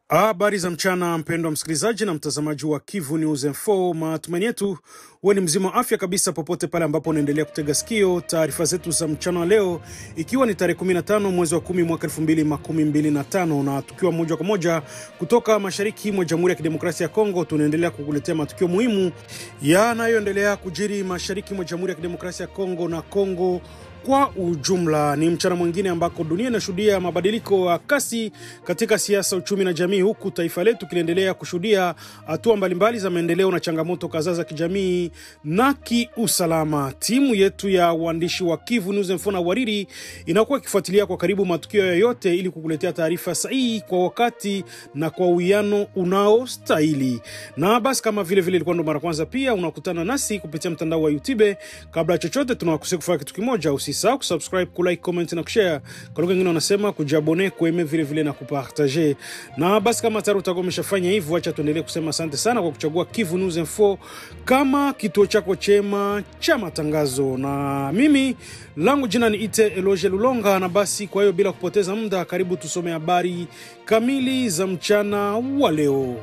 Habari za mchana mpendwa msikilizaji na mtazamaji wa Kivu News Info. Matumaini yetu wewe ni mzima wa afya kabisa popote pale ambapo unaendelea kutega sikio taarifa zetu za mchana leo, ikiwa ni tarehe 15 mwezi wa 10 mwaka 2025, na tukiwa moja kwa moja kutoka mashariki mwa Jamhuri ya Kidemokrasia ya Kongo. Tunaendelea kukuletea matukio muhimu yanayoendelea kujiri mashariki mwa Jamhuri ya Kidemokrasia ya Kongo na Kongo kwa ujumla. Ni mchana mwingine ambako dunia inashuhudia mabadiliko ya kasi katika siasa, uchumi na jamii, huku taifa letu kiliendelea kushuhudia hatua mbalimbali za maendeleo na changamoto kadhaa za kijamii na kiusalama. Timu yetu ya waandishi wa Kivu News Info na Wariri inakuwa ikifuatilia kwa karibu matukio yoyote ili kukuletea taarifa sahihi kwa wakati na kwa uwiano unaostahili. Na basi kama vile ilikuwa ndo mara kwanza pia unakutana nasi kupitia mtandao wa YouTube, kabla chochote tunawakusii kufanya kitu kimoja: usisahau kusubscribe, kulike, comment na kushare. Kwa lugha nyingine wanasema kujabone, kueme vile na kupartager. Na basi kama tayari utakuwa umeshafanya hivyo, acha tuendelee kusema asante sana kwa kuchagua Kivu News Info kama kituo chako chema cha matangazo. Na mimi langu jina ni Ite Eloge Lulonga, na basi kwa hiyo bila kupoteza muda, karibu tusome habari kamili za mchana wa leo.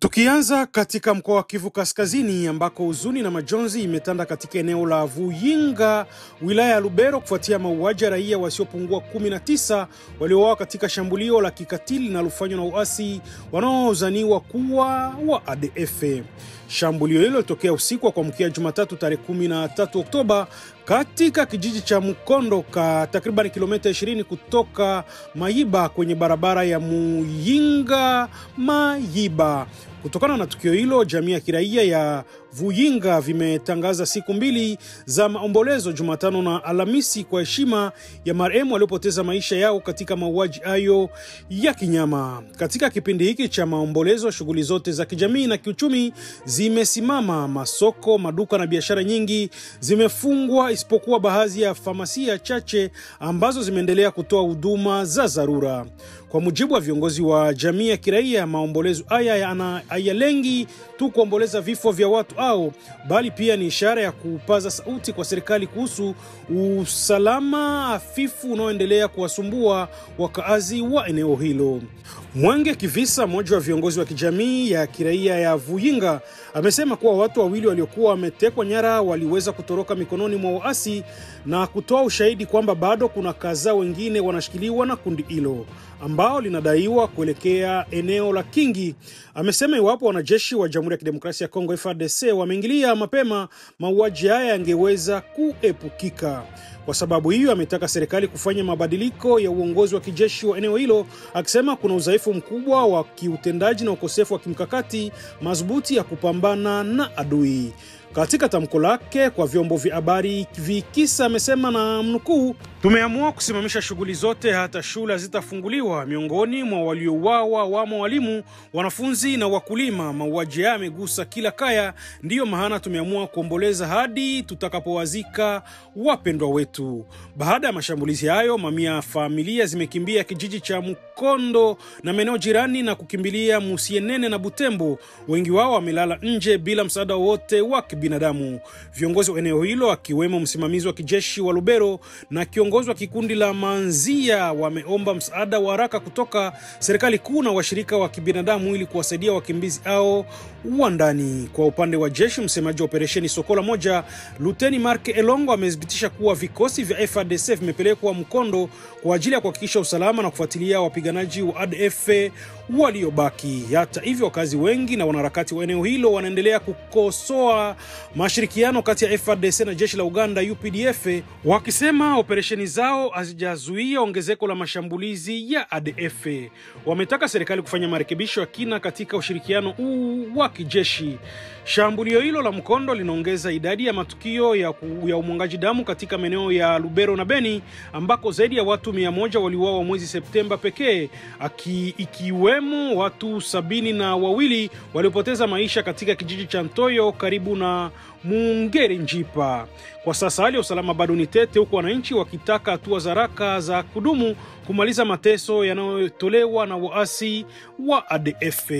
Tukianza katika mkoa wa Kivu Kaskazini ambako huzuni na majonzi imetanda katika eneo la Vuyinga, wilaya ya Lubero, kufuatia mauaji ya raia wasiopungua 19 waliouawa katika shambulio la kikatili linalofanywa na uasi wanaozaniwa kuwa wa ADF. Shambulio hilo lilitokea usiku wa kuamkia Jumatatu tarehe 13 Oktoba katika kijiji cha Mukondo, takriban kilomita 20 kutoka Mayiba, kwenye barabara ya Muyinga Mayiba. Kutokana na tukio hilo, jamii ya kiraia ya Vuyinga vimetangaza siku mbili za maombolezo, Jumatano na Alhamisi, kwa heshima ya marehemu waliopoteza maisha yao katika mauaji hayo ya kinyama. Katika kipindi hiki cha maombolezo, shughuli zote za kijamii na kiuchumi zimesimama. Masoko, maduka na biashara nyingi zimefungwa, isipokuwa baadhi ya famasia chache ambazo zimeendelea kutoa huduma za dharura. Kwa mujibu wa viongozi wa jamii ya kiraia, maombolezo haya hayalengi tu kuomboleza vifo vya watu hao, bali pia ni ishara ya kupaza sauti kwa serikali kuhusu usalama hafifu unaoendelea kuwasumbua wakaazi wa eneo hilo. Mwenge Kivisa, mmoja wa viongozi wa kijamii ya kiraia ya Vuyinga, amesema kuwa watu wawili waliokuwa wametekwa nyara waliweza kutoroka mikononi mwa waasi, na kutoa ushahidi kwamba bado kuna kadhaa wengine wanashikiliwa na kundi hilo ambao linadaiwa kuelekea eneo la Kingi. Amesema iwapo wanajeshi wa Jamhuri ya Kidemokrasia ya Kongo FARDC wameingilia mapema, mauaji haya yangeweza kuepukika. Kwa sababu hiyo, ametaka serikali kufanya mabadiliko ya uongozi wa kijeshi wa eneo hilo, akisema kuna udhaifu mkubwa wa kiutendaji na ukosefu wa kimkakati madhubuti ya kupambana na adui. Katika tamko lake kwa vyombo vya habari Vikisa, amesema na mnukuu, "Tumeamua kusimamisha shughuli zote, hata shule zitafunguliwa. Miongoni mwa waliouawa wamo walimu, wanafunzi na wakulima. Mauaji haya yamegusa kila kaya, ndiyo maana tumeamua kuomboleza hadi tutakapowazika wapendwa wetu." Baada ya mashambulizi hayo, mamia ya familia zimekimbia kijiji cha Mukondo na maeneo jirani na kukimbilia Musienene na Butembo. Wengi wao wamelala nje bila msaada wote wa binadamu. Viongozi wa eneo hilo, akiwemo msimamizi wa kijeshi wa Lubero na kiongozi wa kikundi la Manzia, wameomba msaada wa haraka kutoka serikali kuu na washirika wa kibinadamu ili kuwasaidia wakimbizi hao wa ndani. Kwa upande wa jeshi, msemaji wa operesheni Sokola moja, Luteni Mark Elongo, amethibitisha kuwa vikosi vya FARDC vimepelekwa Mkondo kwa ajili ya kuhakikisha usalama na kufuatilia wapiganaji wa ADF waliobaki. Hata hivyo, wakazi wengi na wanaharakati wa eneo hilo wanaendelea kukosoa mashirikiano kati ya FARDC na jeshi la Uganda UPDF, wakisema operesheni zao hazijazuia ongezeko la mashambulizi ya ADF. Wametaka serikali kufanya marekebisho ya kina katika ushirikiano huu wa kijeshi. Shambulio hilo la mkondo linaongeza idadi ya matukio ya umwangaji damu katika maeneo ya Lubero na Beni, ambako zaidi ya watu 100 waliuawa mwezi Septemba pekee, ikiwemo watu 72 waliopoteza maisha katika kijiji cha Ntoyo karibu na Mungere Njipa. Kwa sasa hali ya usalama bado ni tete, huku wananchi wakitaka hatua za haraka za kudumu kumaliza mateso yanayotolewa na waasi wa ADF.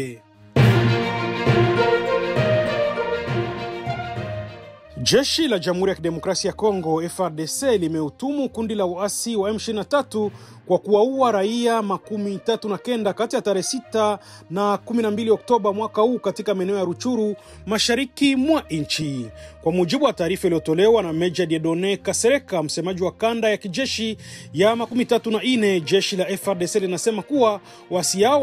Jeshi la Jamhuri ya Kidemokrasia ya Kongo FARDC limeutumu kundi la waasi wa M23 kwa kuwaua raia 39 kati ya tarehe 6 na 12 Oktoba mwaka huu katika maeneo ya Ruchuru, mashariki mwa nchi. Kwa mujibu wa taarifa iliyotolewa na Meja Dieudonne Kasereka, msemaji wa kanda ya kijeshi ya 34, jeshi la FARDC linasema kuwa waasi hao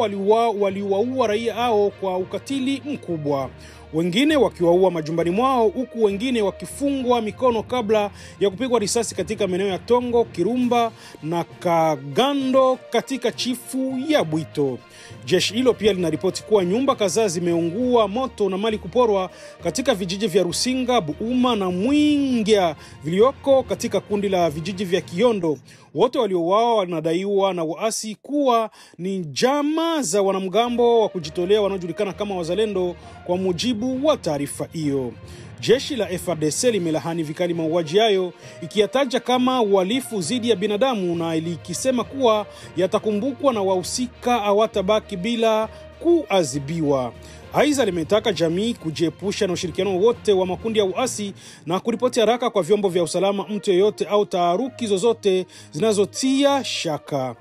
waliwaua raia hao kwa ukatili mkubwa, wengine wakiwaua majumbani mwao, huku wengine wakifungwa mikono kabla ya kupigwa risasi katika maeneo ya Tongo, Kirumba na Kagando katika chifu ya Bwito. Jeshi hilo pia linaripoti kuwa nyumba kadhaa zimeungua moto na mali kuporwa katika vijiji vya Rusinga, Buuma na Mwingia vilioko katika kundi la vijiji vya Kiondo. Wote waliouawa wanadaiwa na waasi kuwa ni jamaa za wanamgambo wa kujitolea wanaojulikana kama Wazalendo, kwa mujibu wa taarifa hiyo. Jeshi la FARDC limelahani vikali mauaji hayo, ikiyataja kama uhalifu dhidi ya binadamu na ilikisema kuwa yatakumbukwa na wahusika hawatabaki bila kuadhibiwa. Aidha, limetaka jamii kujiepusha na ushirikiano wote wa makundi ya uasi na kuripoti haraka kwa vyombo vya usalama mtu yeyote au taharuki zozote zinazotia shaka.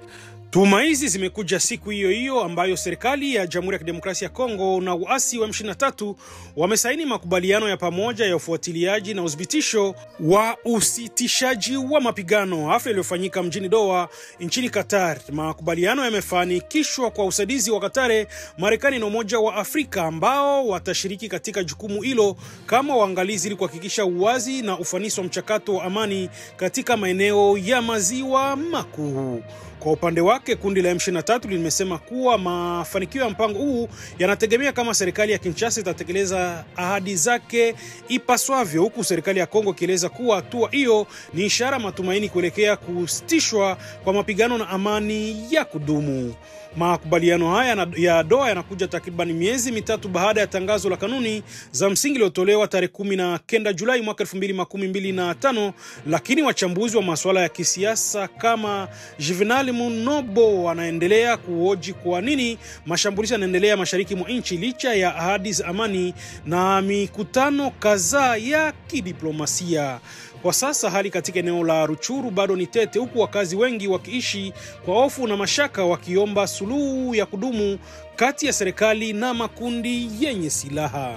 Tuhuma hizi zimekuja siku hiyo hiyo ambayo serikali ya Jamhuri ya Kidemokrasia ya Kongo na waasi wa M23 wamesaini makubaliano ya pamoja ya ufuatiliaji na udhibitisho wa usitishaji wa mapigano, hafla iliyofanyika mjini Doha nchini Qatar. Makubaliano yamefanikishwa kwa usaidizi wa Qatar, Marekani na Umoja wa Afrika, ambao watashiriki katika jukumu hilo kama waangalizi ili kuhakikisha uwazi na ufanisi wa mchakato wa amani katika maeneo ya Maziwa Makuu. Kwa upande wake, kundi la M23 limesema kuwa mafanikio ya mpango huu yanategemea kama serikali ya Kinshasa itatekeleza ahadi zake ipaswavyo, huku serikali ya Kongo ikieleza kuwa hatua hiyo ni ishara matumaini kuelekea kusitishwa kwa mapigano na amani ya kudumu. Makubaliano haya ya Doha yanakuja takriban miezi mitatu baada ya tangazo la kanuni za msingi lilotolewa tarehe 19 Julai mwaka 2025, lakini wachambuzi wa masuala ya kisiasa kama Juvenal Munobo wanaendelea kuhoji kwa nini mashambulizi yanaendelea mashariki mwa nchi licha ya ahadi za amani na mikutano kadhaa ya kidiplomasia. Kwa sasa hali katika eneo la Ruchuru bado ni tete, huku wakazi wengi wakiishi kwa hofu na mashaka, wakiomba suluhu ya kudumu kati ya serikali na makundi yenye silaha.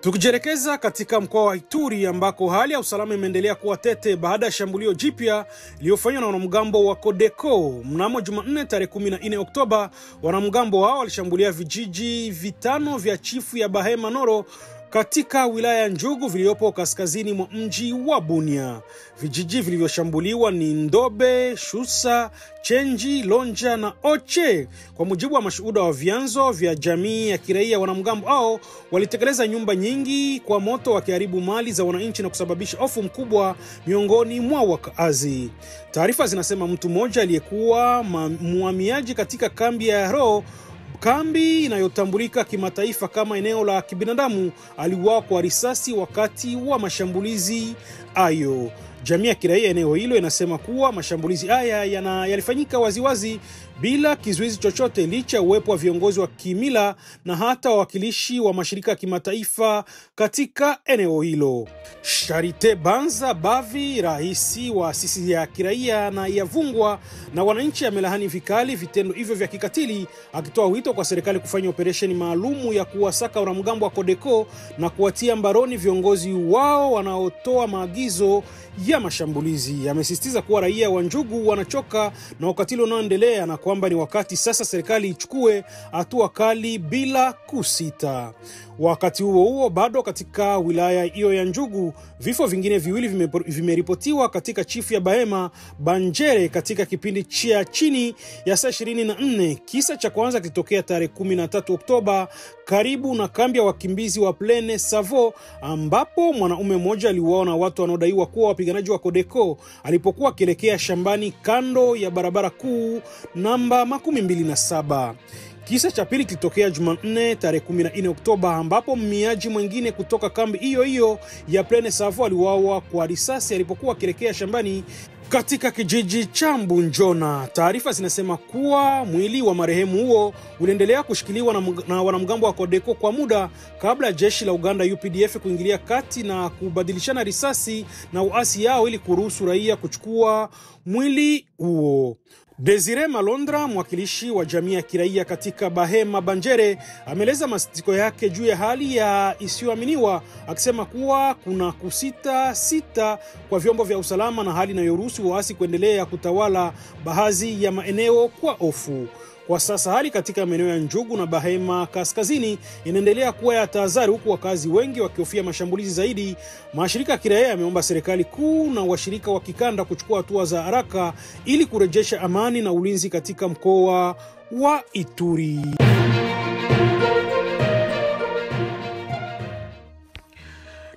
Tukijelekeza katika mkoa wa Ituri ambako hali ya usalama imeendelea kuwa tete baada ya shambulio jipya lililofanywa na wanamgambo wa Codeco mnamo Jumanne tarehe 14 Oktoba. Wanamgambo hao walishambulia vijiji 5 vya chifu ya Bahema Noro katika wilaya ya Njugu viliopo kaskazini mwa mji wa Bunia. Vijiji vilivyoshambuliwa ni Ndobe, Shusa, Chenji, Lonja na Oche. Kwa mujibu wa mashuhuda wa vyanzo vya jamii ya kiraia, wanamgambo hao walitekeleza nyumba nyingi kwa moto, wakiharibu mali za wananchi na kusababisha hofu mkubwa miongoni mwa wakazi. Taarifa zinasema mtu mmoja aliyekuwa muhamiaji katika kambi ya Ro, kambi inayotambulika kimataifa kama eneo la kibinadamu, aliuawa kwa risasi wakati wa mashambulizi hayo. Jamii ya kiraia eneo hilo inasema kuwa mashambulizi haya yalifanyika waziwazi bila kizuizi chochote, licha uwepo wa viongozi wa kimila na hata wawakilishi wa mashirika ya kimataifa katika eneo hilo. Charite Banza Bavi, raisi wa asisi ya kiraia na Yavungwa na wananchi, amelahani vikali vitendo hivyo vya kikatili, akitoa wito kwa serikali kufanya operesheni maalumu ya kuwasaka wanamgambo wa Codeco na kuwatia mbaroni viongozi wao wanaotoa maagizo mfululizo ya mashambulizi. Amesisitiza kuwa raia wa Njugu wanachoka na ukatili unaoendelea na kwamba ni wakati sasa serikali ichukue hatua kali bila kusita. Wakati huo bado katika wilaya hiyo ya Njugu, vifo vingine viwili vimeripotiwa katika chifu ya Bahema Banjere katika kipindi cha chini ya saa 24. Kisa cha kwanza kilitokea tarehe 13 Oktoba karibu na kambi ya wakimbizi wa Plaine Savo, ambapo mwanaume mmoja aliuawa na watu wanaodaiwa kuwa wapiganaji wa Codeco alipokuwa akielekea shambani kando ya barabara kuu namba 27. Kisa cha pili kilitokea Jumanne tarehe 14 Oktoba ambapo mmiaji mwingine kutoka kambi hiyo ya Plaine Savo aliuawa kwa risasi alipokuwa akielekea shambani katika kijiji cha Mbunjona. Taarifa zinasema kuwa mwili wa marehemu huo uliendelea kushikiliwa na wanamgambo wa Codeco kwa muda kabla ya jeshi la Uganda UPDF kuingilia kati na kubadilishana risasi na uasi yao ili kuruhusu raia kuchukua mwili huo. Desire Malondra, mwakilishi wa jamii ya kiraia katika Bahema Banjere, ameleza masikitiko yake juu ya hali ya isiyoaminiwa, akisema kuwa kuna kusita kwa vyombo vya usalama na hali inayoruhusu waasi kuendelea kutawala baadhi ya maeneo kwa hofu. Kwa sasa hali katika maeneo ya Njugu na Bahema Kaskazini inaendelea kuwa ya tahadhari, huku wakazi wengi wakihofia mashambulizi zaidi. Mashirika ya kiraia yameomba serikali kuu na washirika wa kikanda kuchukua hatua za haraka ili kurejesha amani na ulinzi katika mkoa wa Ituri.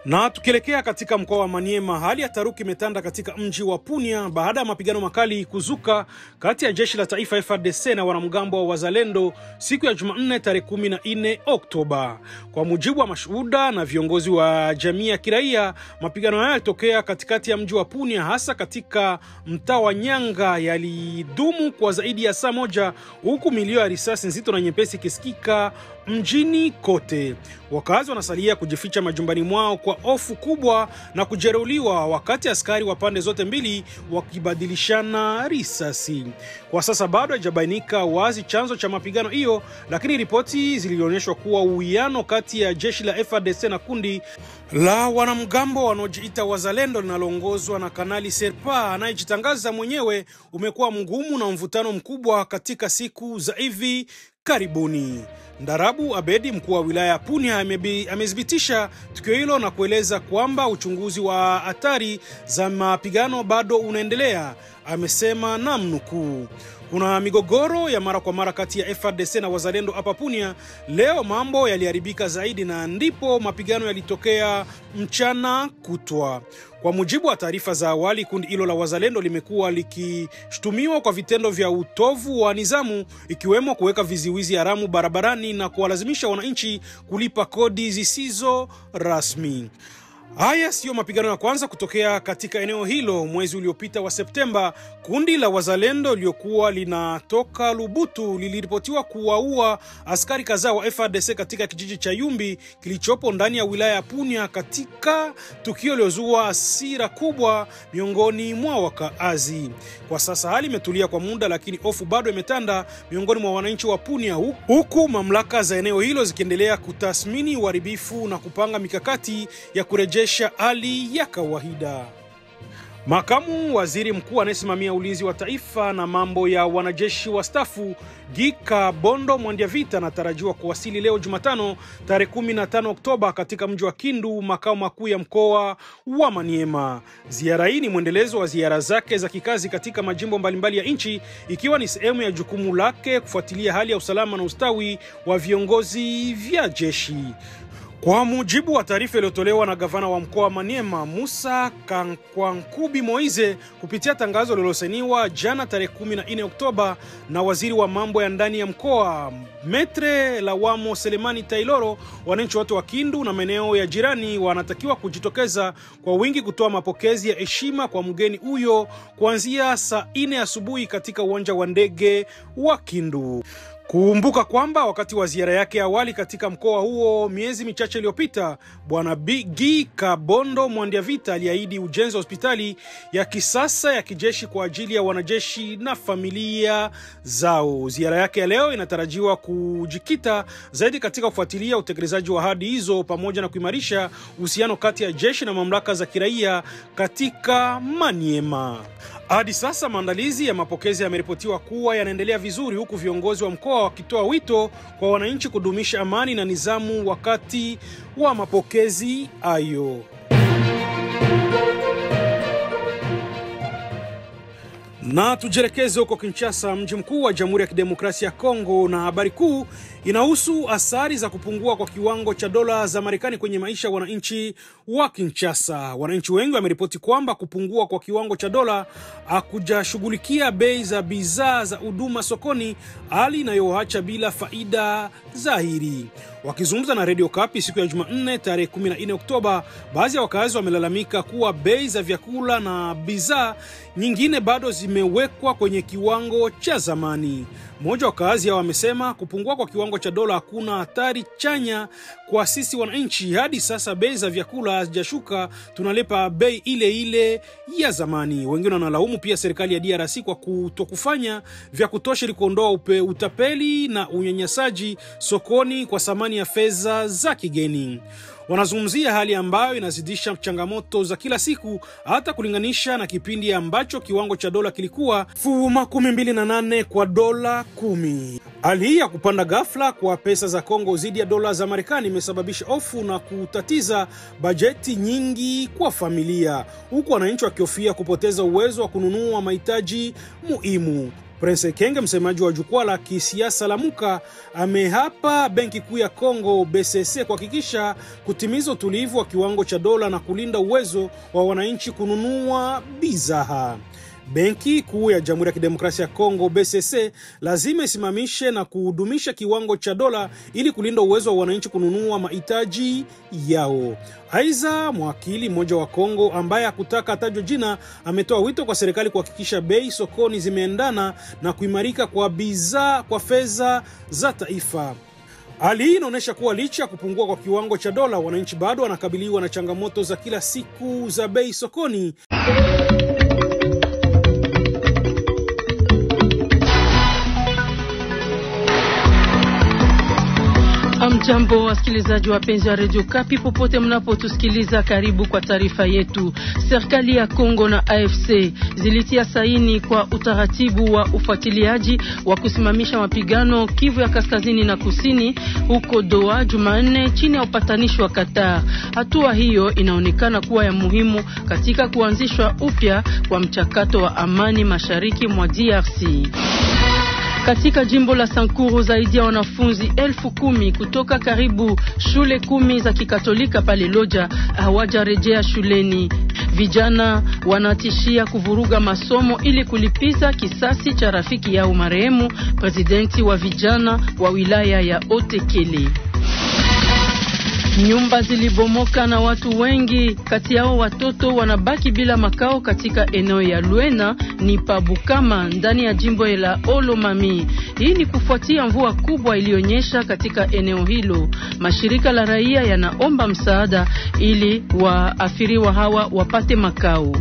Na tukielekea katika mkoa wa Maniema, hali ya taruki imetanda katika mji wa Punia baada ya mapigano makali kuzuka kati ya jeshi la taifa FARDC na wanamgambo wa Wazalendo siku ya Jumanne tarehe 14 Oktoba. Kwa mujibu wa mashuhuda na viongozi wa jamii ya kiraia, mapigano haya yalitokea katikati ya mji wa Punia, hasa katika mtaa wa Nyanga, yalidumu kwa zaidi ya saa moja, huku milio ya risasi nzito na nyepesi kisikika mjini kote. Wakazi wanasalia kujificha majumbani mwao kwa hofu kubwa na kujeruhiwa, wakati askari wa pande zote mbili wakibadilishana risasi. Kwa sasa bado hajabainika wazi chanzo cha mapigano hiyo, lakini ripoti zilionyesha kuwa uwiano kati ya jeshi la FARDC na kundi la wanamgambo wanaojiita Wazalendo linaloongozwa na Kanali Serpa anayejitangaza mwenyewe umekuwa mgumu na mvutano mkubwa katika siku za hivi karibuni. Ndarabu Abedi, mkuu wa wilaya ya Punia, amethibitisha tukio hilo na kueleza kwamba uchunguzi wa hatari za mapigano bado unaendelea. Amesema namnukuu, kuna migogoro ya mara kwa mara kati ya FARDC na Wazalendo hapa Punia. Leo mambo yaliharibika zaidi na ndipo mapigano yalitokea mchana kutwa. Kwa mujibu wa taarifa za awali, kundi hilo la Wazalendo limekuwa likishtumiwa kwa vitendo vya utovu wa nizamu, ikiwemo kuweka viziwizi haramu barabarani na kuwalazimisha wananchi kulipa kodi zisizo rasmi. Haya sio mapigano ya kwanza kutokea katika eneo hilo. Mwezi uliopita wa Septemba, kundi la Wazalendo liliokuwa linatoka Lubutu liliripotiwa kuwaua askari kadhaa wa FARDC katika kijiji cha Yumbi kilichopo ndani ya wilaya ya Punia, katika tukio liozua hasira kubwa miongoni mwa wakaazi. Kwa sasa hali imetulia kwa muda, lakini hofu bado imetanda miongoni mwa wananchi wa Punia, huku mamlaka za eneo hilo zikiendelea kutathmini uharibifu na kupanga mikakati ya kurejesha hali ya kawaida. Makamu waziri mkuu anayesimamia ulinzi wa taifa na mambo ya wanajeshi wa stafu Gika Bondo Mwandiavita anatarajiwa kuwasili leo Jumatano tarehe 15 Oktoba katika mji wa Kindu, makao makuu ya mkoa wa Maniema. Ziara hii ni mwendelezo wa ziara zake za kikazi katika majimbo mbalimbali ya nchi, ikiwa ni sehemu ya jukumu lake kufuatilia hali ya usalama na ustawi wa viongozi vya jeshi. Kwa mujibu wa taarifa iliyotolewa na gavana wa mkoa wa Maniema Musa Kankwankubi Moize kupitia tangazo lililosainiwa jana tarehe 14 Oktoba na waziri wa mambo ya ndani ya mkoa Metre Lawamo Selemani Tailoro, wananchi wote wa Kindu na maeneo ya jirani wanatakiwa kujitokeza kwa wingi kutoa mapokezi ya heshima kwa mgeni huyo kuanzia saa 4 asubuhi katika uwanja wa ndege wa Kindu. Kumbuka kwamba wakati wa ziara yake awali katika mkoa huo miezi michache iliyopita, Bwana Guy Kabondo Mwandiavita aliahidi ujenzi wa hospitali ya kisasa ya kijeshi kwa ajili ya wanajeshi na familia zao. Ziara yake ya leo inatarajiwa kujikita zaidi katika kufuatilia utekelezaji wa ahadi hizo pamoja na kuimarisha uhusiano kati ya jeshi na mamlaka za kiraia katika Maniema. Hadi sasa maandalizi ya mapokezi yameripotiwa kuwa yanaendelea vizuri, huku viongozi wa mkoa wakitoa wito kwa wananchi kudumisha amani na nidhamu wakati wa mapokezi hayo. Na tujelekeze huko Kinshasa, mji mkuu wa Jamhuri ya Kidemokrasia ya Kongo, na habari kuu inahusu athari za kupungua kwa kiwango cha dola za Marekani kwenye maisha ya wananchi wa Kinshasa. Wananchi wengi wameripoti kwamba kupungua kwa kiwango cha dola hakujashughulikia bei za bidhaa za huduma sokoni, hali inayoacha bila faida dhahiri. Wakizungumza na Radio Kapi siku ya Jumanne tarehe 14 Oktoba, baadhi ya wakazi wamelalamika kuwa bei za vyakula na bidhaa nyingine bado zimewekwa kwenye kiwango cha zamani. Mmoja wa wakazi hao wamesema kupungua kwa kiwango cha dola hakuna hatari chanya kwa sisi wananchi. Hadi sasa bei za vyakula hazijashuka, tunalipa bei ile ile ya zamani. Wengine wanalaumu pia serikali ya DRC kwa kutokufanya vya kutosha ili kuondoa utapeli na unyanyasaji sokoni kwa thamani ya fedha za kigeni. Wanazungumzia hali ambayo inazidisha changamoto za kila siku, hata kulinganisha na kipindi ambacho kiwango cha dola kilikuwa 28 kwa dola 10. Hali hii ya kupanda ghafla kwa pesa za Kongo zidi ya dola za Marekani imesababisha hofu na kutatiza bajeti nyingi kwa familia, huku wananchi wakihofia kupoteza uwezo wa kununua mahitaji muhimu. Prince Kenge, msemaji wa jukwaa la kisiasa la Muka, amehapa Benki Kuu ya Kongo BCC kuhakikisha kutimiza utulivu wa kiwango cha dola na kulinda uwezo wa wananchi kununua bidhaa. Benki Kuu ya Jamhuri ya Kidemokrasia ya Kongo BCC lazima isimamishe na kudumisha kiwango cha dola ili kulinda uwezo wa wananchi kununua mahitaji yao. Aidha, mwakili mmoja wa Kongo ambaye hakutaka atajwe jina ametoa wito kwa serikali kuhakikisha bei sokoni zimeendana na kuimarika kwa bidhaa kwa fedha za taifa. Hali hii inaonyesha kuwa licha ya kupungua kwa kiwango cha dola, wananchi bado wanakabiliwa na changamoto za kila siku za bei sokoni. Amjambo wasikilizaji wapenzi wa Radio Kapi popote mnapotusikiliza, karibu kwa taarifa yetu. Serikali ya Kongo na AFC zilitia saini kwa utaratibu wa ufuatiliaji wa kusimamisha mapigano Kivu ya Kaskazini na Kusini huko Doha Jumanne chini ya upatanishi wa Qatar. Hatua hiyo inaonekana kuwa ya muhimu katika kuanzishwa upya kwa mchakato wa amani mashariki mwa DRC. Katika jimbo la Sankuru zaidi ya wanafunzi 10,000 kutoka karibu shule 10 za Kikatolika pale Loja hawajarejea shuleni. Vijana wanatishia kuvuruga masomo ili kulipiza kisasi cha rafiki yao marehemu presidenti wa vijana wa wilaya ya Otekele. Nyumba zilibomoka na watu wengi kati yao watoto wanabaki bila makao katika eneo ya Luena ni Pabukama ndani ya jimbo la Olomami. Hii ni kufuatia mvua kubwa iliyonyesha katika eneo hilo. Mashirika la raia yanaomba msaada ili waathiriwa hawa wapate makao.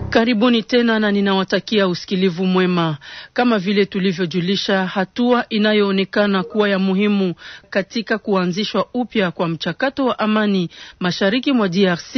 Karibuni tena na ninawatakia usikilivu mwema. Kama vile tulivyojulisha, hatua inayoonekana kuwa ya muhimu katika kuanzishwa upya kwa mchakato wa amani mashariki mwa DRC,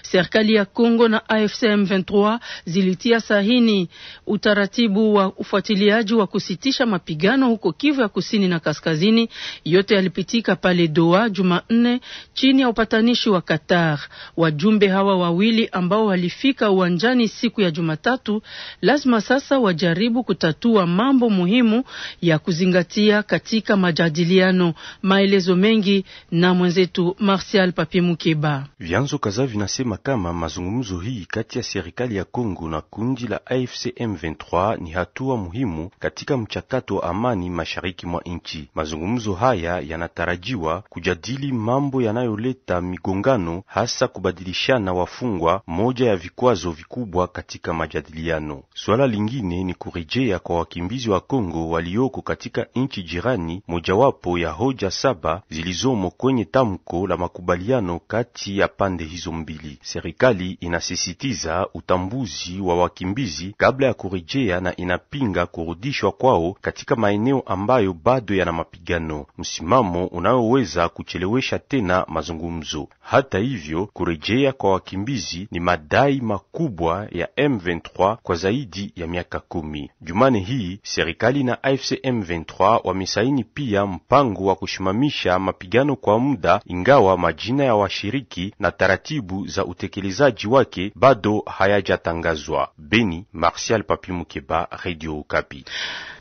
serikali ya Kongo na AFC M23 zilitia sahini utaratibu wa ufuatiliaji wa kusitisha mapigano huko Kivu ya Kusini na Kaskazini. Yote yalipitika pale Doha Jumanne chini ya upatanishi wa Qatar. Wajumbe hawa wawili ambao walifika uwanjani siku ya Jumatatu lazima sasa wajaribu kutatua mambo muhimu ya kuzingatia katika majadiliano. Maelezo mengi na mwenzetu Martial Papi Mukeba. Vyanzo kadhaa vinasema kama mazungumzo hii kati ya serikali ya Kongo na kundi la AFC M23 ni hatua muhimu katika mchakato wa amani mashariki mwa nchi. Mazungumzo haya yanatarajiwa kujadili mambo yanayoleta migongano, hasa kubadilishana wafungwa, moja ya vikwazo vikubwa kubwa katika majadiliano. Swala lingine ni kurejea kwa wakimbizi wa Kongo walioko katika nchi jirani, mojawapo ya hoja 7 zilizomo kwenye tamko la makubaliano kati ya pande hizo mbili. Serikali inasisitiza utambuzi wa wakimbizi kabla ya kurejea na inapinga kurudishwa kwao katika maeneo ambayo bado yana mapigano, msimamo unaoweza kuchelewesha tena mazungumzo. Hata hivyo, kurejea kwa wakimbizi ni madai makubwa ya M23 kwa zaidi ya miaka 10. Jumane hii serikali na AFC M23 wamesaini pia mpango wa kushimamisha mapigano kwa muda, ingawa majina ya washiriki na taratibu za utekelezaji wake bado hayajatangazwa. Beni, Martial Papi Mukeba, Radio Okapi.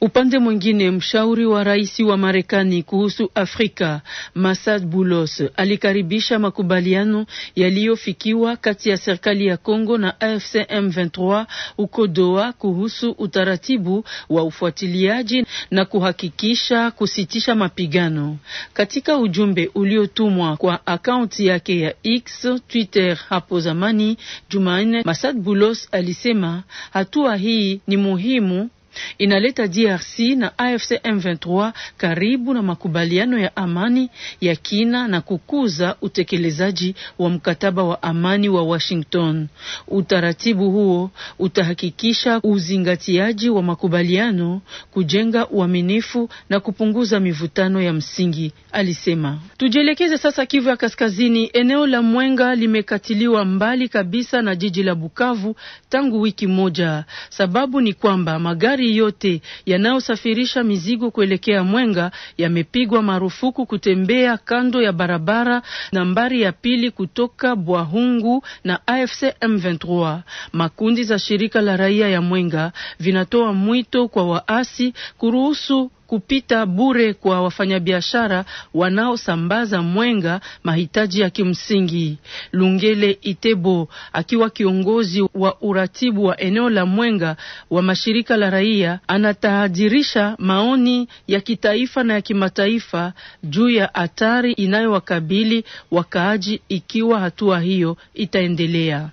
Upande mwingine, mshauri wa rais wa Marekani kuhusu Afrika, Masad Boulos, alikaribisha makubaliano yaliyofikiwa kati ya serikali ya Kongo na AFC M23 uko Doha kuhusu utaratibu wa ufuatiliaji na kuhakikisha kusitisha mapigano. Katika ujumbe uliotumwa kwa akaunti yake ya X Twitter hapo zamani Jumanne, Masad Boulos alisema hatua hii ni muhimu, inaleta DRC na AFC M23 karibu na makubaliano ya amani ya kina na kukuza utekelezaji wa mkataba wa amani wa Washington. Utaratibu huo utahakikisha uzingatiaji wa makubaliano, kujenga uaminifu na kupunguza mivutano ya msingi, alisema. Tujielekeze sasa Kivu ya Kaskazini. Eneo la Mwenga limekatiliwa mbali kabisa na jiji la Bukavu tangu wiki moja. Sababu ni kwamba magari yote yanayosafirisha mizigo kuelekea Mwenga yamepigwa marufuku kutembea kando ya barabara nambari ya 2 kutoka Bwahungu na AFC M23. Makundi za shirika la raia ya Mwenga vinatoa mwito kwa waasi kuruhusu kupita bure kwa wafanyabiashara wanaosambaza Mwenga mahitaji ya kimsingi. Lungele Itebo, akiwa kiongozi wa uratibu wa eneo la Mwenga wa mashirika la raia, anatahadharisha maoni ya kitaifa na ya kimataifa juu ya hatari inayowakabili wakaaji ikiwa hatua hiyo itaendelea.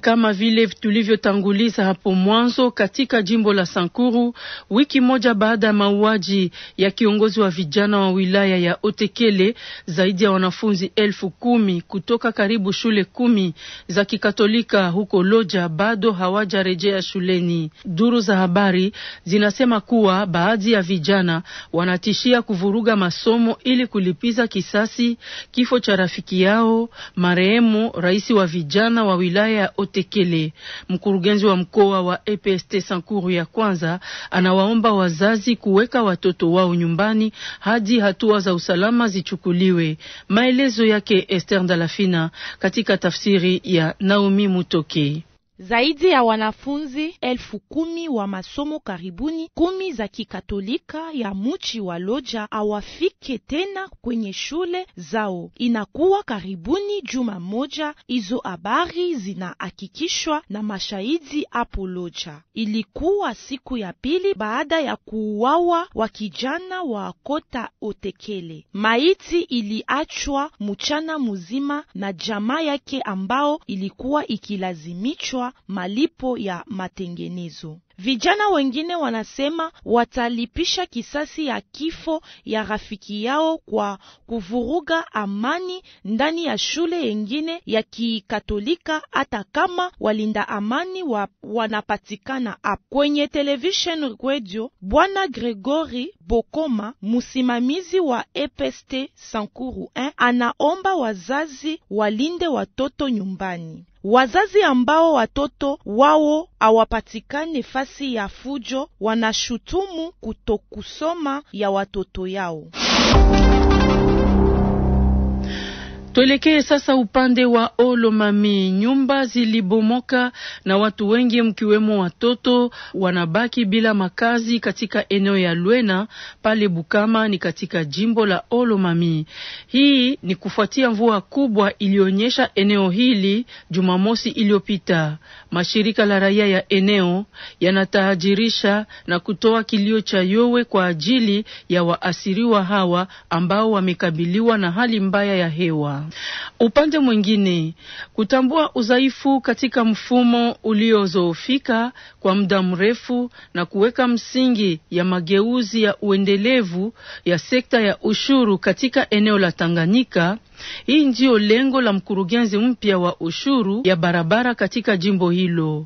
Kama vile tulivyotanguliza hapo mwanzo, katika jimbo la Sankuru, wiki moja baada ya mauaji ya kiongozi wa vijana wa wilaya ya Otekele, zaidi ya wanafunzi 10,000 kutoka karibu shule 10 za Kikatolika huko Loja bado hawajarejea shuleni. Duru za habari zinasema kuwa baadhi ya vijana wanatishia kuvuruga masomo ili kulipiza kisasi kifo cha rafiki yao marehemu rais wa vijana wa wilaya ya Otekele. Mkurugenzi wa mkoa wa EPST Sankuru ya kwanza anawaomba wazazi kuweka watoto wao nyumbani hadi hatua za usalama zichukuliwe. Maelezo yake Esther Ndalafina katika tafsiri ya Naomi Mutoke. Zaidi ya wanafunzi 10,000 wa masomo karibuni 10 za Kikatolika ya mji wa Loja hawafike tena kwenye shule zao. Inakuwa karibuni juma moja hizo habari zinahakikishwa na mashahidi hapo Loja. Ilikuwa siku ya pili baada ya kuuawa wa kijana wa kota Otekele. Maiti iliachwa mchana mzima na jamaa yake ambao ilikuwa ikilazimishwa malipo ya matengenezo. Vijana wengine wanasema watalipisha kisasi ya kifo ya rafiki yao kwa kuvuruga amani ndani ya shule yengine ya Kikatolika, hata kama walinda amani wanapatikana hapo. Kwenye television radio, Bwana Gregory Bokoma, musimamizi wa EPST Sankuru 1, anaomba wazazi walinde watoto nyumbani. Wazazi ambao watoto wao hawapatikane fasi ya fujo wanashutumu kutokusoma ya watoto yao. Tuelekee sasa upande wa Olomami. Nyumba zilibomoka na watu wengi mkiwemo watoto wanabaki bila makazi katika eneo ya Lwena pale Bukama ni katika jimbo la Olomami. Hii ni kufuatia mvua kubwa ilionyesha eneo hili Jumamosi iliyopita. Mashirika la raia ya eneo yanatahajirisha na kutoa kilio cha yowe kwa ajili ya waasiriwa hawa ambao wamekabiliwa na hali mbaya ya hewa. Lukwamba. Upande mwingine, kutambua udhaifu katika mfumo uliozoofika kwa muda mrefu na kuweka msingi ya mageuzi ya uendelevu ya sekta ya ushuru katika eneo la Tanganyika. Hii ndio lengo la mkurugenzi mpya wa ushuru ya barabara katika jimbo hilo.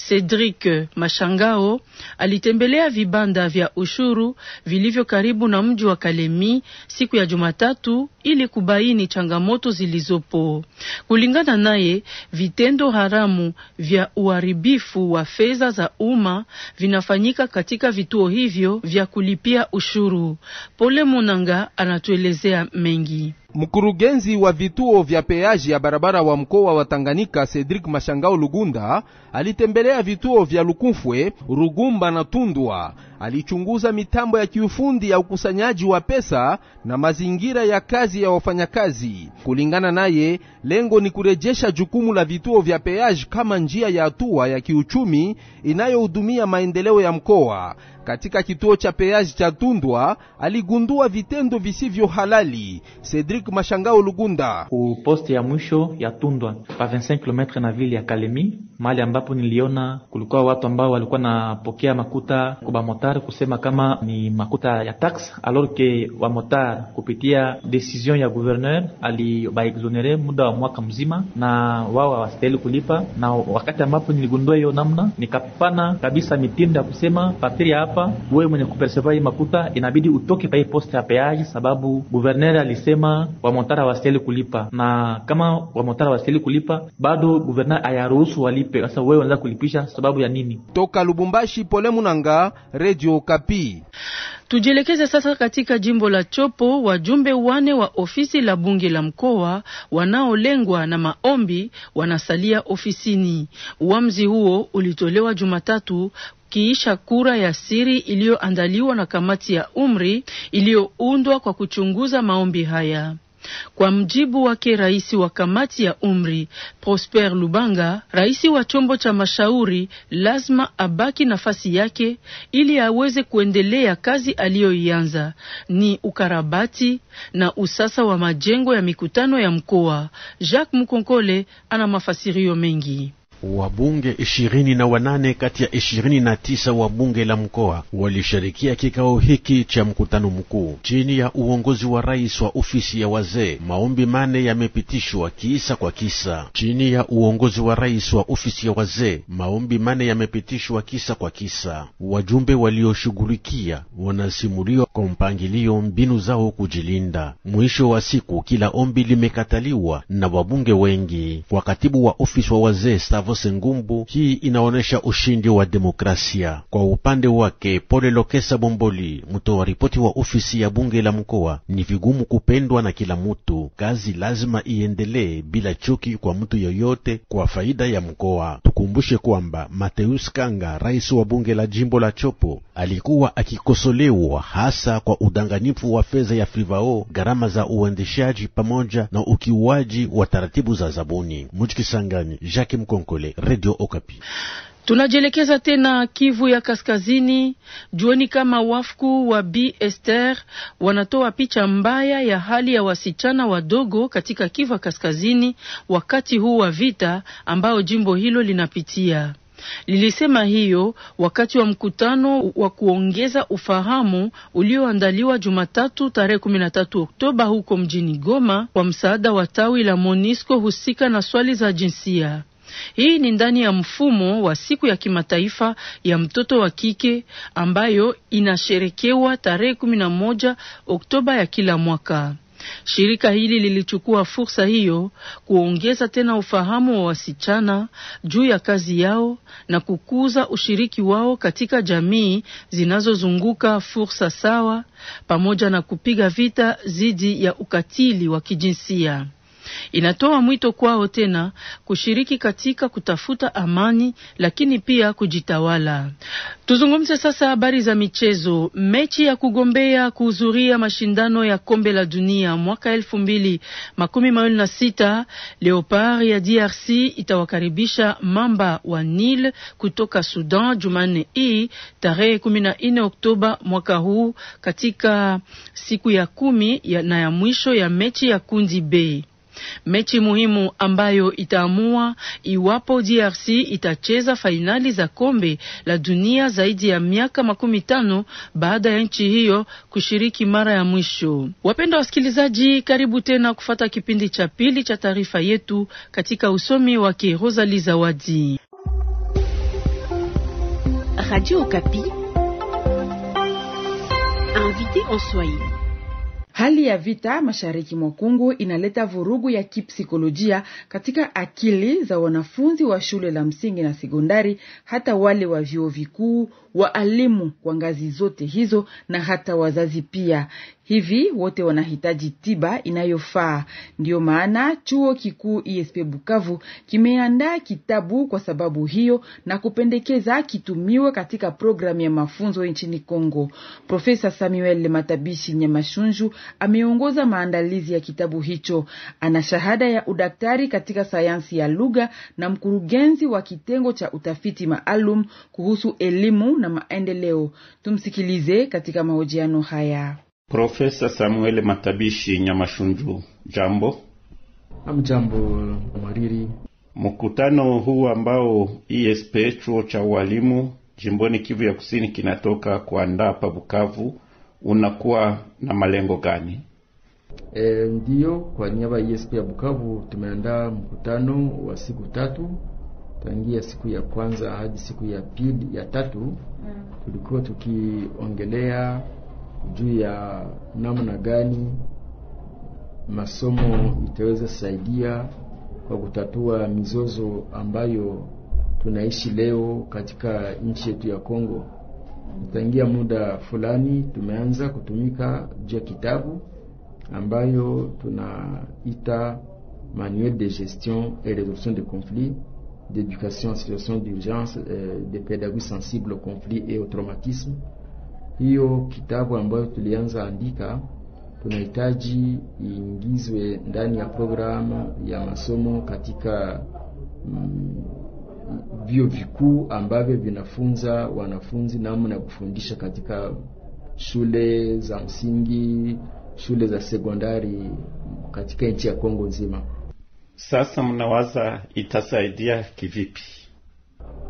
Cedric Mashangao alitembelea vibanda vya ushuru vilivyo karibu na mji wa Kalemi siku ya Jumatatu ili kubaini changamoto zilizopo. Kulingana naye, vitendo haramu vya uharibifu wa fedha za umma vinafanyika katika vituo hivyo vya kulipia ushuru. Pole Munanga anatuelezea mengi. Mkurugenzi wa vituo vya peaji ya barabara wa mkoa wa Tanganyika Cedric Mashangao Lugunda alitembelea vituo vya Lukumfwe, Rugumba na Tundwa. Alichunguza mitambo ya kiufundi ya ukusanyaji wa pesa na mazingira ya kazi ya wafanyakazi. Kulingana naye, lengo ni kurejesha jukumu la vituo vya peaji kama njia ya hatua ya kiuchumi inayohudumia maendeleo ya mkoa. Katika kituo cha peaji cha Tundwa, aligundua vitendo visivyo halali. Cedric Mashangao Lugunda: ku poste ya mwisho ya Tundwa pa 25 km na vile ya Kalemi, mahali ambapo niliona kulikuwa watu ambao walikuwa napokea makuta kwa motari kusema kama ni makuta ya tax, alors que wa motari kupitia decision ya gouverneur alibaexonere muda wa mwaka mzima na wao hawastahili kulipa. Na wakati ambapo niligundua hiyo namna, nikapana kabisa mitindo ya kusema patria hapa, wewe mwenye kupercevoir makuta inabidi utoke pa poste ya peage, sababu gouverneur alisema wa motari hawastahili kulipa, na kama wa motari hawastahili kulipa bado gouverneur ayaruhusu walipe. Sasa wewe unaweza kulipisha sababu ya nini? Toka Lubumbashi, Pole Munanga, Radio Kapi. Tujielekeze sasa katika jimbo la Chopo. Wajumbe 4 wa ofisi la bunge la mkoa wanaolengwa na maombi wanasalia ofisini. Uamuzi huo ulitolewa Jumatatu kiisha kura ya siri iliyoandaliwa na kamati ya umri iliyoundwa kwa kuchunguza maombi haya. Kwa mjibu wake rais wa kamati ya umri Prosper Lubanga, rais wa chombo cha mashauri lazima abaki nafasi yake ili aweze kuendelea kazi aliyoianza, ni ukarabati na usasa wa majengo ya mikutano ya mkoa. Jacques Mukonkole ana mafasirio mengi. Wabunge 28 kati ya 29 wa bunge la mkoa walishirikia kikao hiki cha mkutano mkuu chini ya uongozi wa rais wa ofisi ya wazee. Maombi 8 yamepitishwa kisa kwa kisa. Chini ya uongozi wa rais wa ofisi ya wazee, maombi 8 yamepitishwa kisa kwa kisa. Wajumbe walioshughulikia wanasimuliwa kwa mpangilio mbinu zao kujilinda. Mwisho wa siku kila ombi limekataliwa na wabunge wengi. Kwa katibu wa ofisi wa wazee Sengumbu, hii inaonesha ushindi wa demokrasia. Kwa upande wake Pole Lokesa Bomboli, mtoa ripoti wa ofisi ya bunge la mkoa, ni vigumu kupendwa na kila mtu. Kazi lazima iendelee bila chuki kwa mtu yoyote kwa faida ya mkoa. Tukumbushe kwamba Mateus Kanga, rais wa bunge la jimbo la Chopo, alikuwa akikosolewa hasa kwa udanganyifu wa fedha ya Frivao, gharama za uendeshaji pamoja na ukiuaji wa taratibu za zabuni. Mujikisangani, Jacques Mkonkole, Radio Okapi. Tunajelekeza tena Kivu ya Kaskazini. Jueni kama wafku wa B Esther wanatoa picha mbaya ya hali ya wasichana wadogo katika Kivu ya Kaskazini wakati huu wa vita ambao jimbo hilo linapitia. Lilisema hiyo wakati wa mkutano wa kuongeza ufahamu ulioandaliwa Jumatatu tarehe 13 Oktoba huko mjini Goma kwa msaada wa tawi la MONUSCO husika na swali za jinsia. Hii ni ndani ya mfumo wa siku ya kimataifa ya mtoto wa kike ambayo inasherekewa tarehe 11 Oktoba ya kila mwaka. Shirika hili lilichukua fursa hiyo kuongeza tena ufahamu wa wasichana juu ya kazi yao na kukuza ushiriki wao katika jamii zinazozunguka fursa sawa pamoja na kupiga vita dhidi ya ukatili wa kijinsia. Inatoa mwito kwao tena kushiriki katika kutafuta amani lakini pia kujitawala. Tuzungumze sasa habari za michezo. Mechi ya kugombea kuhudhuria mashindano ya kombe la dunia mwaka 2026, Leopard ya DRC itawakaribisha Mamba wa Nil kutoka Sudan Jumanne hii tarehe 14 Oktoba mwaka huu katika siku ya 10 na ya mwisho ya mechi ya kundi B. mechi muhimu ambayo itaamua iwapo DRC itacheza fainali za kombe la dunia zaidi ya miaka 15 baada ya nchi hiyo kushiriki mara ya mwisho. Wapenda wasikilizaji, karibu tena kufata kipindi cha pili cha taarifa yetu katika usomi wake Rosalie Zawadi. Radio Okapi, invité en Swahili. Hali ya vita mashariki mwa Kongo inaleta vurugu ya kipsikolojia katika akili za wanafunzi wa shule la msingi na sekondari, hata wale wa vyuo vikuu, waalimu kwa ngazi zote hizo na hata wazazi pia. Hivi wote wanahitaji tiba inayofaa. Ndio maana chuo kikuu ISP Bukavu kimeandaa kitabu kwa sababu hiyo na kupendekeza kitumiwe katika programu ya mafunzo nchini Kongo. Profesa Samuel Matabishi Nyamashunju ameongoza maandalizi ya kitabu hicho. Ana shahada ya udaktari katika sayansi ya lugha na mkurugenzi wa kitengo cha utafiti maalum kuhusu elimu na maendeleo. Tumsikilize katika mahojiano haya. Profesa Samuel Matabishi Nyamashunju, jambo. Jambo Mariri. Mkutano huu ambao ISP chuo cha walimu jimboni Kivu ya Kusini kinatoka kuandaa hapa Bukavu unakuwa na malengo gani? Ndiyo, kwa niaba ya ISP ya Bukavu tumeandaa mkutano wa siku 3 tangia siku ya kwanza hadi siku ya pili ya 3. Tulikuwa tukiongelea juu ya namna gani masomo itaweza saidia kwa kutatua mizozo ambayo tunaishi leo katika nchi yetu ya Kongo. Tangia muda fulani tumeanza kutumika juu ya kitabu ambayo tunaita Manuel de gestion et résolution de conflits, d'éducation en situation d'urgence, de pédagogie sensible au conflit et au traumatisme. Hiyo kitabu ambayo tulianza andika tunahitaji iingizwe ndani ya programu ya masomo katika vyuo vikuu ambavyo vinafunza wanafunzi namna ya kufundisha katika shule za msingi, shule za sekondari katika nchi ya Kongo nzima. Sasa mnawaza itasaidia kivipi?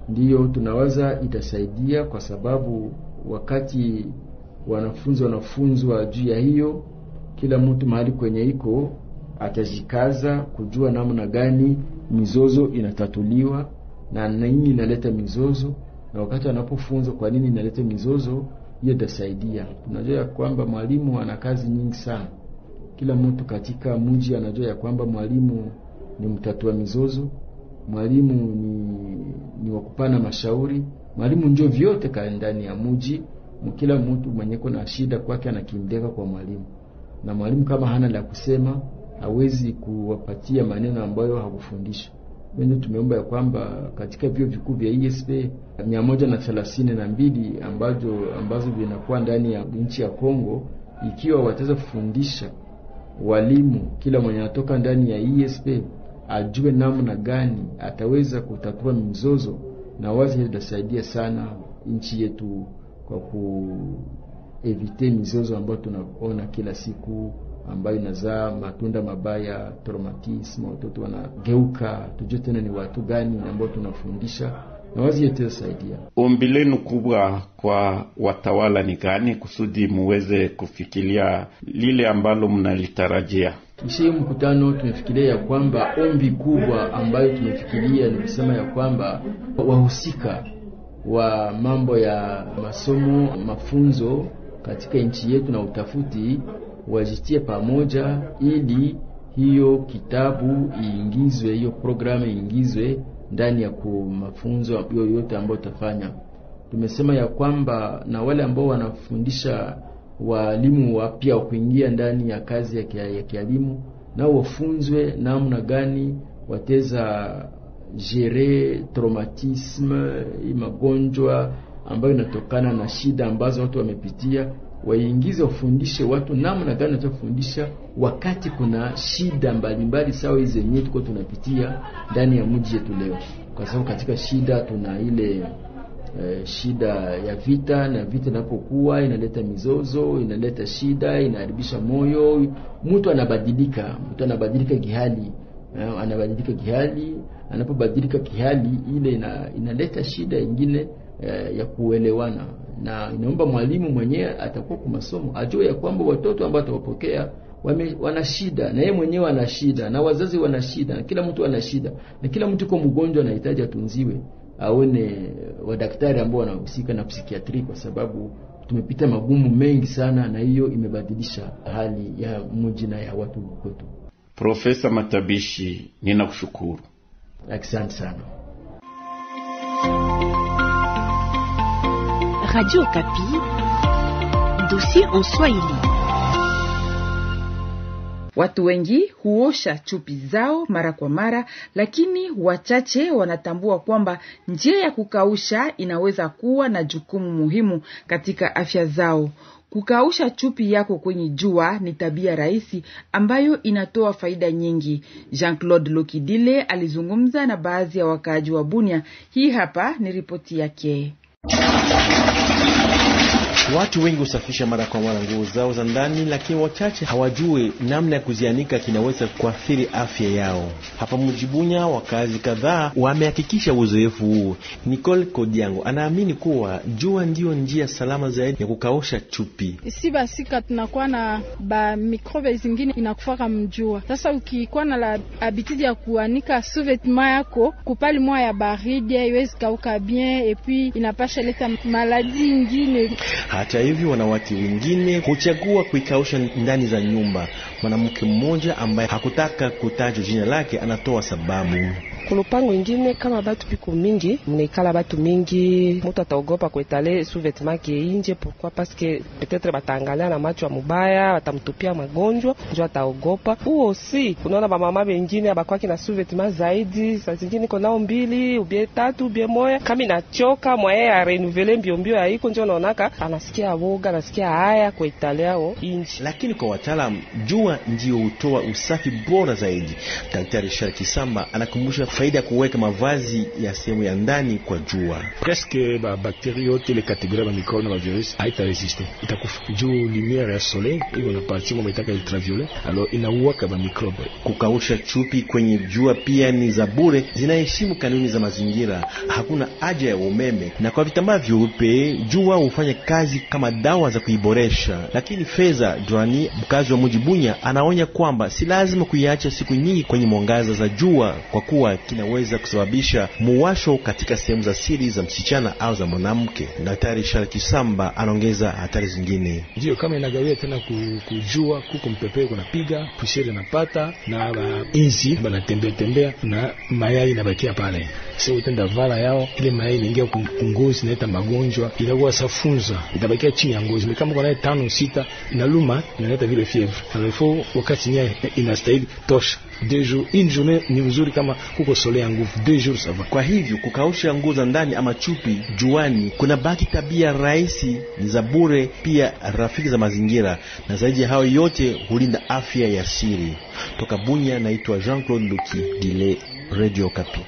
Ndiyo, tunawaza itasaidia kwa sababu wakati wanafunzi wanafunzwa juu ya hiyo, kila mtu mahali kwenye iko atajikaza kujua namna gani mizozo inatatuliwa na nini inaleta mizozo, na wakati anapofunzwa kwa nini inaleta mizozo, hiyo itasaidia. Tunajua ya kwamba mwalimu ana kazi nyingi sana. Kila mtu katika mji anajua ya kwamba mwalimu ni mtatua mizozo, mwalimu ni wakupana mashauri, mwalimu ndio vyote ndani ya mji. Kila mtu mwenye kuna shida kwake anakimbia kwa mwalimu, na mwalimu kama hana la kusema hawezi kuwapatia maneno ambayo hakufundisha. Ndio tumeomba ya kwamba katika vyuo vikuu vya ISP 132 ambazo vinakuwa ndani ya nchi ya Kongo, ikiwa wataweza kufundisha walimu, kila mwenye anatoka ndani ya ISP ajue namna gani ataweza kutatua mizozo, na wazi itasaidia sana nchi yetu kwa kuevite mizozo ambayo tunaona kila siku ambayo inazaa matunda mabaya, traumatisme, watoto wanageuka, tujue tena ni watu gani ambao tunafundisha, na wazi itasaidia. Ombi lenu kubwa kwa watawala ni gani kusudi muweze kufikiria lile ambalo mnalitarajia? Kisha mkutano tumefikiria ya kwamba ombi kubwa ambayo tumefikiria ni kusema ya kwamba wahusika wa mambo ya masomo, mafunzo katika nchi yetu na utafuti wajitie pamoja ili hiyo kitabu iingizwe, hiyo programu iingizwe ndani ya mafunzo yoyote ambayo tafanya. Tumesema ya kwamba na wale ambao wanafundisha walimu wapya kuingia ndani ya kazi ya kielimu, na wafunzwe namna gani wateza gérer traumatisme, magonjwa ambayo inatokana na shida ambazo watu wamepitia. Waingize wafundishe watu namna gani watafundisha wakati kuna shida mbalimbali sawa hizo zenyewe tuko tunapitia ndani ya mji yetu leo. Kwa sababu katika shida tuna ile shida ya vita, na vita inapokuwa inaleta mizozo, inaleta shida, inaharibisha moyo. Mtu anabadilika kihali, anapobadilika kihali ile inaleta shida nyingine ya kuelewana, na inaomba mwalimu mwenyewe atakuwa kwa masomo ajue ya kwamba watoto ambao atawapokea wana shida, na yeye mwenyewe ana shida, na wazazi wana shida, na kila mtu ana shida, na kila mtu kwa mgonjwa anahitaji atunziwe, aone wadaktari ambao wanahusika na psikiatri, kwa sababu tumepita magumu mengi sana, na hiyo imebadilisha hali ya mji na ya watu kwetu. Profesa Matabishi, ninakushukuru. Asante sana. Radio Okapi, dossier en Swahili. Watu wengi huosha chupi zao mara kwa mara, lakini wachache wanatambua kwamba njia ya kukausha inaweza kuwa na jukumu muhimu katika afya zao. Kukausha chupi yako kwenye jua ni tabia rahisi ambayo inatoa faida nyingi. Jean-Claude Lokidile alizungumza na baadhi ya wakaaji wa Bunia. Hii hapa ni ripoti yake. Watu wengi usafisha mara kwa mara nguo zao za ndani, lakini wachache hawajui namna ya kuzianika kinaweza kuathiri afya yao. Hapa Mjibunya wakazi kadhaa wamehakikisha uzoefu huu. Nicole Kodiango anaamini kuwa jua ndio njia salama zaidi ya kukausha chupi. Si basika tunakuwa na mikrobe zingine inakufaka mjua. Sasa ukikuwa na la habitude ya kuanika sous-vêtement yako kupali mwa ya baridi haiwezi kauka bien, et puis inapasha leta maladi nyingine. Hata hivyo wanawake wengine huchagua kuikausha ndani za nyumba. Mwanamke mmoja ambaye hakutaka kutajwa jina lake anatoa sababu. Kulupango ingine kama batu piko mingi, mnaikala batu mingi, mtu ataogopa kuetale sous-vêtement ke inje. Pourquoi? Parce que peut-être batangalia na macho mubaya, watamtupia magonjwa, ndio ataogopa. Huo si unaona mama wengine abakwaki na sous-vêtement zaidi, saa zingine iko nao 2 ou bien 3 ou bien moja, kama inachoka mwaye a renouveler mbio haiko, ndio unaonaka anasikia woga, anasikia haya kuetalia inje. Lakini kwa wataalamu jua ndio hutoa usafi bora zaidi. Daktari Sharki Samba anakumbusha faida ya kuweka mavazi ya sehemu ya ndani kwa jua. Presque bakteri yote ile kategoria ya microbe na virus haita resiste. Itakufa juu lumiere ya soleil iko na partie moja itaka ultraviolet, alors inaua kama microbe. Kukausha chupi kwenye jua pia ni za bure, zinaheshimu kanuni za mazingira. Hakuna haja ya umeme, na kwa vitambaa vyeupe jua hufanya kazi kama dawa za kuiboresha. Lakini Feza Joani, mkazi wa Mjibunya, anaonya kwamba si lazima kuiacha siku nyingi kwenye mwangaza za jua, kwa kuwa kinaweza kusababisha muwasho katika sehemu za siri za msichana au za mwanamke. Daktari Sharki Samba anaongeza hatari zingine. Ndio kama inagawia tena kujua kuko mpepeo kunapiga, pusheri napata na inzi banatembea na mayai inabakia pale. Sio utenda vala yao ile mayai inaingia kungozi na magonjwa, inakuwa safunza, itabakia chini ya ngozi. Kama kuna 5 6 inaluma, inaleta vile fievre. Alors wakati nia inastahili tosha 2 jours, une journée ni mzuri kama kuko soleil nguvu 2 jours ça va. Kwa hivyo kukausha nguo za ndani ama chupi juani kuna baki tabia rahisi, ni za bure, pia rafiki za mazingira, na zaidi ya hayo yote hulinda afya ya siri. Toka Bunya, naitwa Jean-Claude Lokidile, Radio Okapi.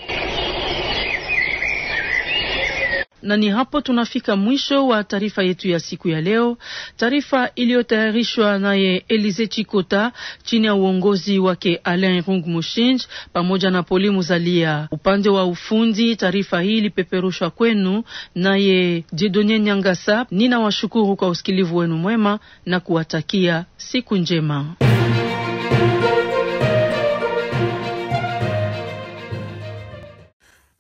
Na ni hapo tunafika mwisho wa taarifa yetu ya siku ya leo. Taarifa iliyotayarishwa naye Elize Chikota chini ya uongozi wake Alain Rung Mushinj pamoja na Poli Muzalia. Upande wa ufundi taarifa hii ilipeperushwa kwenu naye Jedonye Nyangasa. Ninawashukuru kwa usikilivu wenu mwema na kuwatakia siku njema.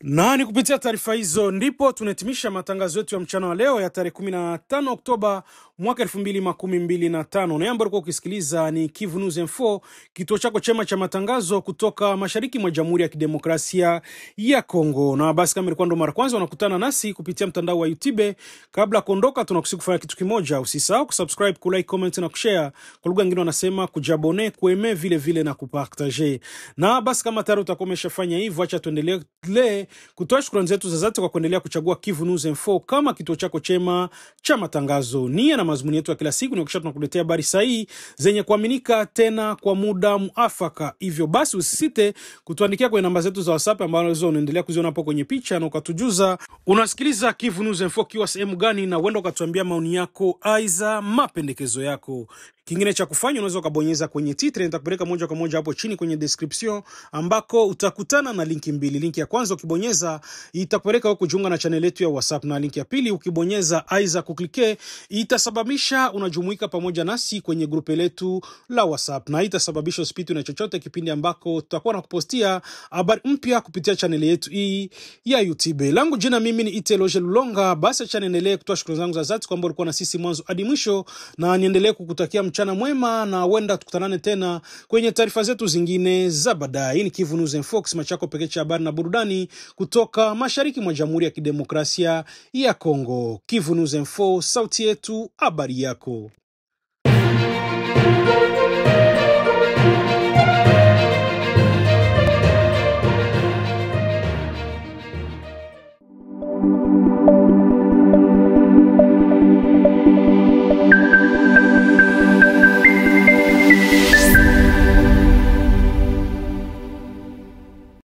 Na ni kupitia taarifa hizo ndipo tunahitimisha matangazo yetu ya mchana wa leo ya tarehe 15 Oktoba mwaka 2025. Na yambo ukisikiliza ni Kivu News Info, kituo chako chema cha matangazo kutoka mashariki mwa Jamhuri ya Kidemokrasia ya Kongo. Na basi kama ilikuwa ndo mara kwanza unakutana nasi kupitia mtandao wa YouTube, kabla kuondoka tunakusihi kufanya kitu kimoja. Usisahau kusubscribe, kulike, comment na kushare. Kwa lugha nyingine wanasema kujabone, kueme vile na kupartager. Na basi kama tayari utakuwa umeshafanya hivyo, acha tuendelee kutoa shukrani zetu za dhati kwa kuendelea kuchagua Kivu News Info kama kituo chako chema cha matangazo. Nia na na mazmuni yetu ya kila siku ni kisha tunakuletea habari sahihi zenye kuaminika tena kwa muda muafaka. Hivyo basi usisite kutuandikia kwenye namba zetu za WhatsApp ambazo unaendelea kuziona hapo kwenye picha, na ukatujuza unasikiliza Kivu News Info kiwa sehemu gani, na uenda ukatuambia maoni yako aiza mapendekezo yako. Kingine cha kufanya unaweza ukabonyeza kwenye titre, nitakupeleka moja kwa moja hapo chini kwenye description ambako utakutana na linki mbili. Linki ya kwanza ukibonyeza itakupeleka huko kujiunga na channel yetu ya WhatsApp, na linki ya pili ukibonyeza aiza kuklike itasababisha unajumuika pamoja nasi kwenye grupe letu la WhatsApp, na itasababisha usipitwe na chochote kipindi ambako tutakuwa na kupostia habari mpya kupitia channel yetu hii ya YouTube. Langu jina mimi ni Iteloje Lulonga. Basi channel endelee kutoa shukrani zangu za dhati kwamba ulikuwa na sisi mwanzo hadi mwisho, na niendelee kukutakia mchana mwema, na wenda tukutanane tena kwenye taarifa zetu zingine za baadaye. Hii ni Kivu News Info, machako pekee cha habari na burudani kutoka mashariki mwa Jamhuri ya Kidemokrasia ya Kongo. Kivu News Info, sauti yetu, habari yako.